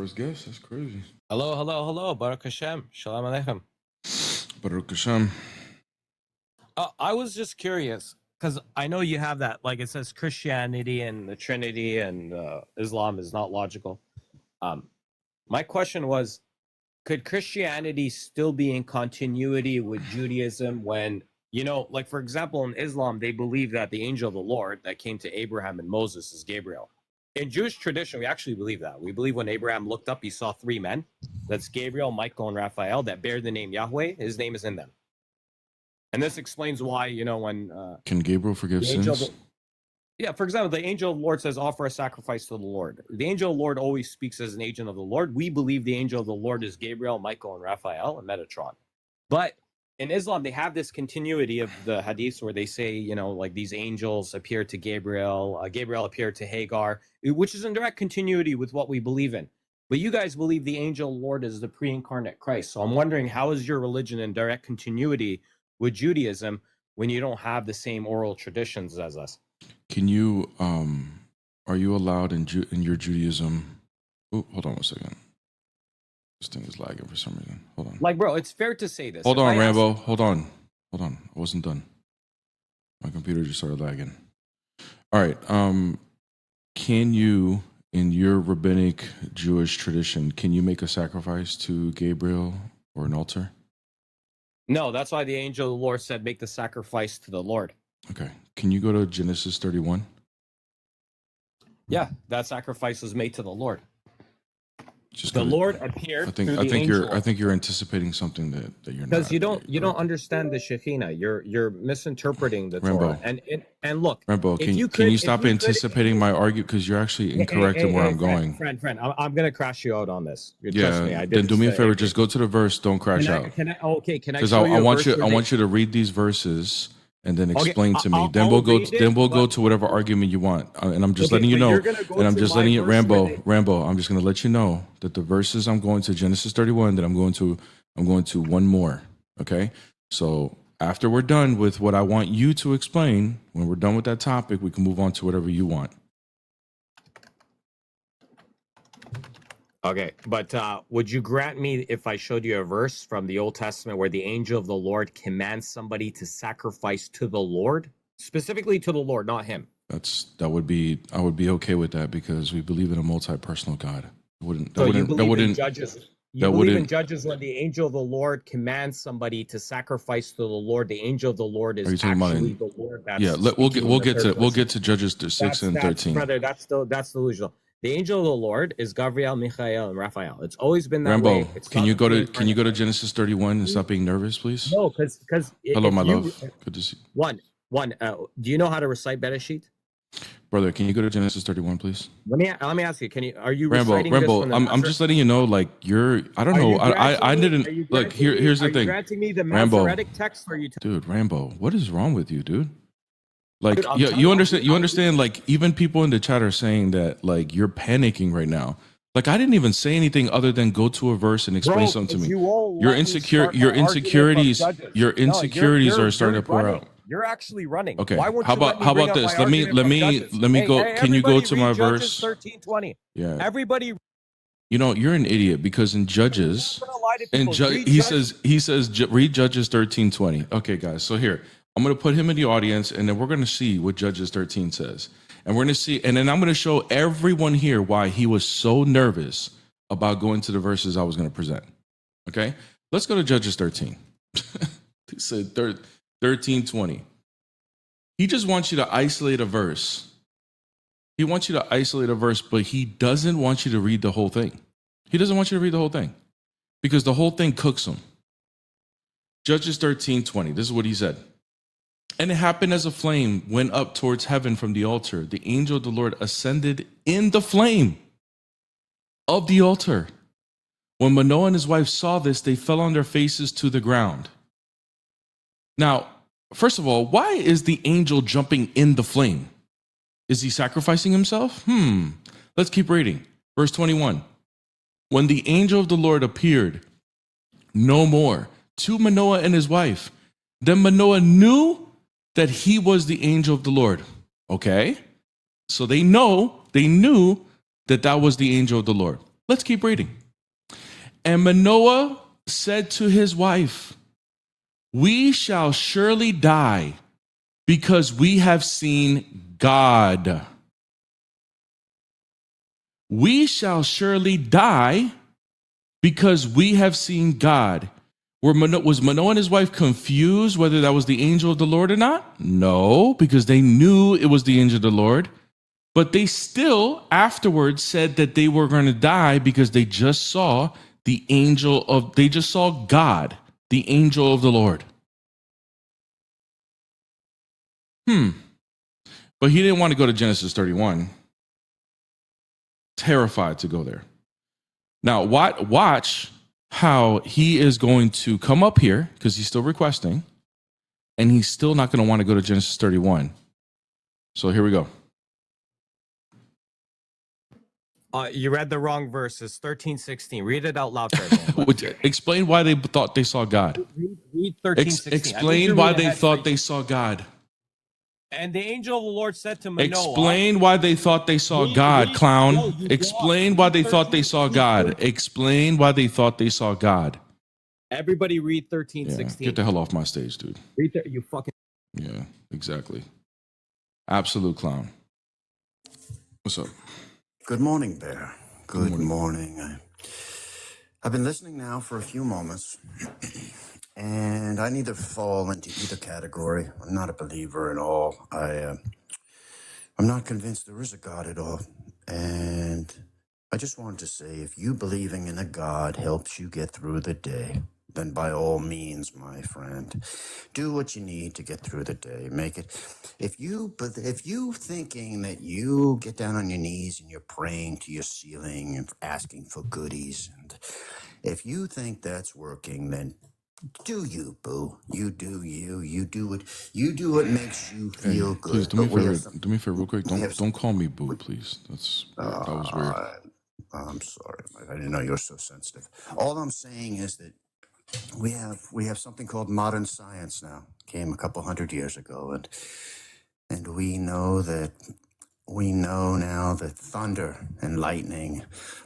first guest. That's crazy. Hello. Baruch Hashem. Shalom Aleichem. Baruch Hashem. I was just curious because I know you have that, like it says Christianity and the Trinity and Islam is not logical. My question was, could Christianity still be in continuity with Judaism when, like for example, in Islam, they believe that the angel of the Lord that came to Abraham and Moses is Gabriel. In Jewish tradition, we actually believe that. We believe when Abraham looked up, he saw three men. That's Gabriel, Michael, and Raphael that bear the name Yahweh. His name is in them. And this explains why, when... Can Gabriel forgive sins? Yeah, for example, the angel of the Lord says, offer a sacrifice to the Lord. The angel of the Lord always speaks as an agent of the Lord. We believe the angel of the Lord is Gabriel, Michael, and Raphael, and Metatron. But in Islam, they have this continuity of the hadiths where they say, like these angels appeared to Gabriel, Gabriel appeared to Hagar, which is in direct continuity with what we believe in. But you guys believe the angel of the Lord is the pre-incarnate Christ. So I'm wondering, how is your religion in direct continuity with Judaism when you don't have the same oral traditions as us? Can you, are you allowed in your Judaism? Oh, hold on one second. This thing is lagging for some reason. Hold on. Like, bro, it's fair to say this. Hold on, Rambo. Hold on. I wasn't done. My computer just started lagging. All right. Can you, in your rabbinic Jewish tradition, can you make a sacrifice to Gabriel or an altar? No, that's why the angel of the Lord said, make the sacrifice to the Lord. Okay. Can you go to Genesis 31? Yeah, that sacrifice was made to the Lord. Just the Lord appeared. I think you're anticipating something that you're not. Because you don't understand the Shekhinah. You're misinterpreting the Rambo. Torah. And look, Rambo, can you stop anticipating my argument, because you're actually incorrect in where I'm going. Friend, I'm gonna crash you out on this. Trust me, then do me a favor. Just go to the verse. Don't crash out. Can I? Because I want you to read these verses and then explain to me. Then we'll go to whatever argument you want. And I'm just letting you know. And I'm just letting you, Rambo. I'm just going to let you know that the verses I'm going to Genesis 31. That I'm going to one more. Okay. So after we're done with what I want you to explain, when we're done with that topic, we can move on to whatever you want. Okay, but would you grant me if I showed you a verse from the Old Testament where the angel of the Lord commands somebody to sacrifice to the Lord? Specifically to the Lord, not him. I would be okay with that, because we believe in a multi-personal God. You believe in Judges when the angel of the Lord commands somebody to sacrifice to the Lord. The angel of the Lord is actually the Lord. We'll get to Judges 6 and 13. Brother, that's delusional. The angel of the Lord is Gabriel, Michael, and Raphael. It's always been that way. Can you go to Genesis 31 and stop being nervous, please? No, because hello, my love. Good to see you. One. Do you know how to recite Bereshit? Brother, can you go to Genesis 31, please? Let me ask you. Are you Rambo? I'm just letting you know, like I don't know. I didn't look. Here's the thing. Are you granting me the Masoretic text, or are you? Dude, Rambo, what is wrong with you, dude? Like, you understand, like, even people in the chat are saying that, like, you're panicking right now. Like, I didn't even say anything other than go to a verse and explain something to me. Your insecurities are starting to pour out. You're actually running. Okay. How about this? Let me go. Can you go to my verse? 13:20. Yeah. Everybody. You're an idiot, because in Judges, he says read Judges 13:20. Okay, guys. So here, I'm going to put him in the audience, and then we're going to see what Judges 13 says. And we're going to see, and then I'm going to show everyone here why he was so nervous about going to the verses I was going to present. Okay? Let's go to Judges 13. He said 13:20. He just wants you to isolate a verse. He wants you to isolate a verse, but he doesn't want you to read the whole thing. He doesn't want you to read the whole thing, because the whole thing cooks him. Judges 13:20. This is what he said. And it happened as a flame went up towards heaven from the altar. The angel of the Lord ascended in the flame of the altar. When Manoah and his wife saw this, they fell on their faces to the ground. Now, first of all, why is the angel jumping in the flame? Is he sacrificing himself? Let's keep reading. Verse 21. When the angel of the Lord appeared no more to Manoah and his wife, then Manoah knew that he was the angel of the Lord. Okay? So they knew that was the angel of the Lord. Let's keep reading. And Manoah said to his wife, we shall surely die because we have seen God. We shall surely die because we have seen God. Was Manoah and his wife confused whether that was the angel of the Lord or not? No, because they knew it was the angel of the Lord. But they still afterwards said that they were going to die because they just saw they just saw God, the angel of the Lord. But he didn't want to go to Genesis 31. Terrified to go there. Now, watch how he is going to come up here because he's still requesting, and he's still not going to want to go to Genesis 31. So here we go. You read the wrong verses, 13:16. Read it out loud for everyone. Explain why they thought they saw God. Read 13:16. Explain why they thought they saw God. And the angel of the Lord said to Manoah. Explain why they thought they saw God, clown. Explain why they thought they saw God. Explain why they thought they saw God. Everybody read 13:16. Get the hell off my stage, dude. Read there, you fucking. Yeah, exactly. Absolute clown. What's up? Good morning, Bear. Good morning. I've been listening now for a few moments, and I neither fall into either category. I'm not a believer at all. I'm not convinced there is a God at all. And I just wanted to say, if you believing in a God helps you get through the day, then by all means, my friend, do what you need to get through the day. Make it. If you thinking that you get down on your knees and you're praying to your ceiling and asking for goodies, and if you think that's working, then do you, boo. You do you. You do what makes you feel good. Please do me a favor real quick. Don't call me boo, please. That was weird. I'm sorry. I didn't know you were so sensitive. All I'm saying is that we have something called modern science now. Came a couple hundred years ago, and we know now that thunder and lightning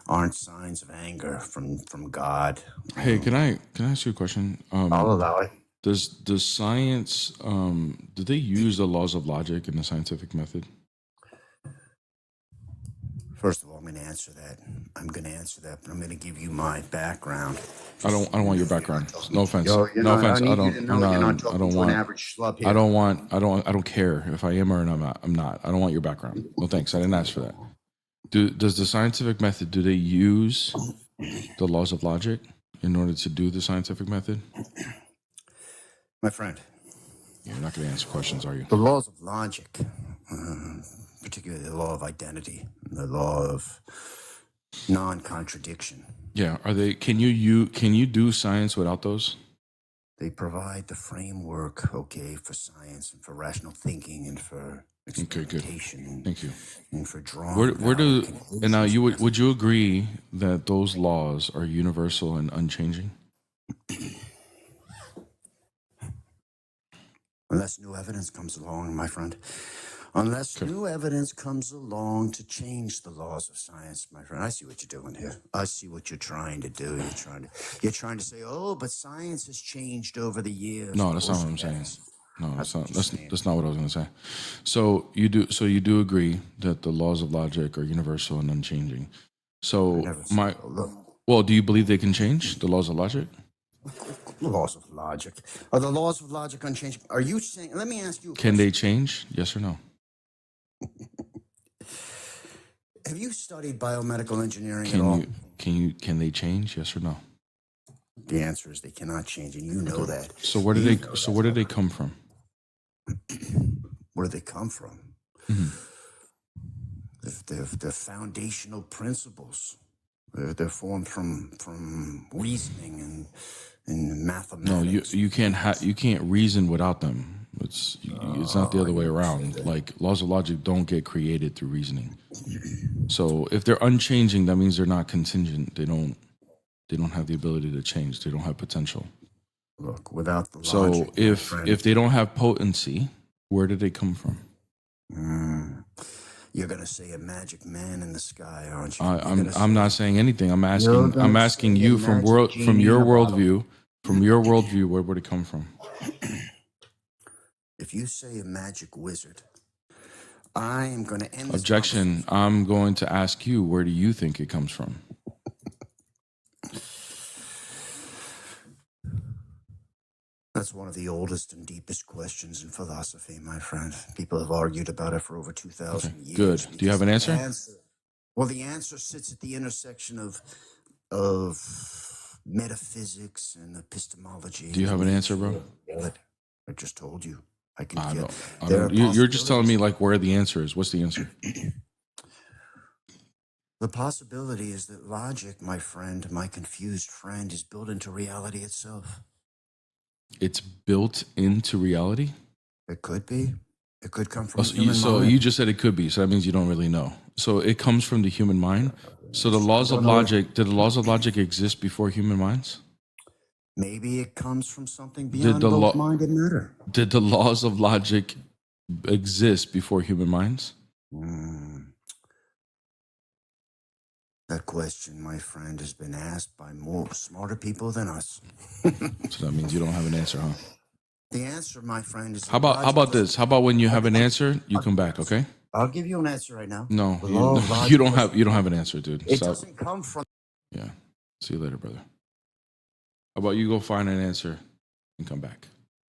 aren't signs of anger from God. Hey, can I ask you a question? I'll allow it. Does science do they use the laws of logic in the scientific method? First of all, I'm going to answer that, but I'm going to give you my background. I don't want your background. No offense. No offense. I don't want. Average schlub here. I don't care if I am or I'm not. I don't want your background. No thanks. I didn't ask for that. Does the scientific method, do they use the laws of logic in order to do the scientific method? My friend. You're not going to answer questions, are you? The laws of logic, particularly the law of identity, the law of non-contradiction. Yeah, are they? Can you do science without those? They provide the framework, for science and for rational thinking and for experimentation. Okay, good. Thank you. And for drawing. And now would you agree that those laws are universal and unchanging? Unless new evidence comes along, my friend. Unless new evidence comes along to change the laws of science, my friend. I see what you're doing here. I see what you're trying to do. You're trying to say, oh, but science has changed over the years. No, that's not what I'm saying. No, that's not what I was going to say. So you do agree that the laws of logic are universal and unchanging. So do you believe they can change the laws of logic? Laws of logic. Are the laws of logic unchanging? Are you saying, let me ask you a question. Can they change? Yes or no? Have you studied biomedical engineering at all? Can they change? Yes or no? The answer is they cannot change, and you know that. So where did they come from? Where do they come from? Mm-hmm. They're foundational principles. They're formed from reasoning and mathematics. No, you can't reason without them. It's not the other way around. Like, laws of logic don't get created through reasoning. So if they're unchanging, that means they're not contingent. They don't have the ability to change. They don't have potential. Look, without the logic. So if they don't have potency, where did they come from? You're gonna say a magic man in the sky, aren't you? I'm not saying anything. I'm asking say you a from magic genie your in a bottle. worldview. From your worldview, where would it come from? If you say a magic wizard, I am going to end this Objection. I'm going to ask you, where do you think it comes from? That's one of the oldest and deepest questions in philosophy, my friend. People have argued about it for over 2,000 years. Good. Do you have an answer? Well, the answer sits at the intersection of metaphysics and epistemology. Do you have an answer, bro? I just told you. I can I get. don't. You're just telling me like where the answer is. What's the answer? The possibility is that logic, my friend, my confused friend, is built into reality itself. It's built into reality? It could be. It could come from Oh, the human so mind. you just said it could be, so that means you don't really know. So it comes from the human mind. So the laws of logic, did the laws of logic exist before human minds? Maybe it comes from something beyond both mind and matter. Did the laws of logic exist before human minds? That question, my friend, has been asked by more smarter people than us. So that means you don't have an answer, huh? The answer, my friend, is... How about this? How about when you have an answer, you come back, okay? I'll give you an answer right now. No, you don't have an answer, dude. It doesn't come from... Yeah. See you later, brother. How about you go find an answer and come back?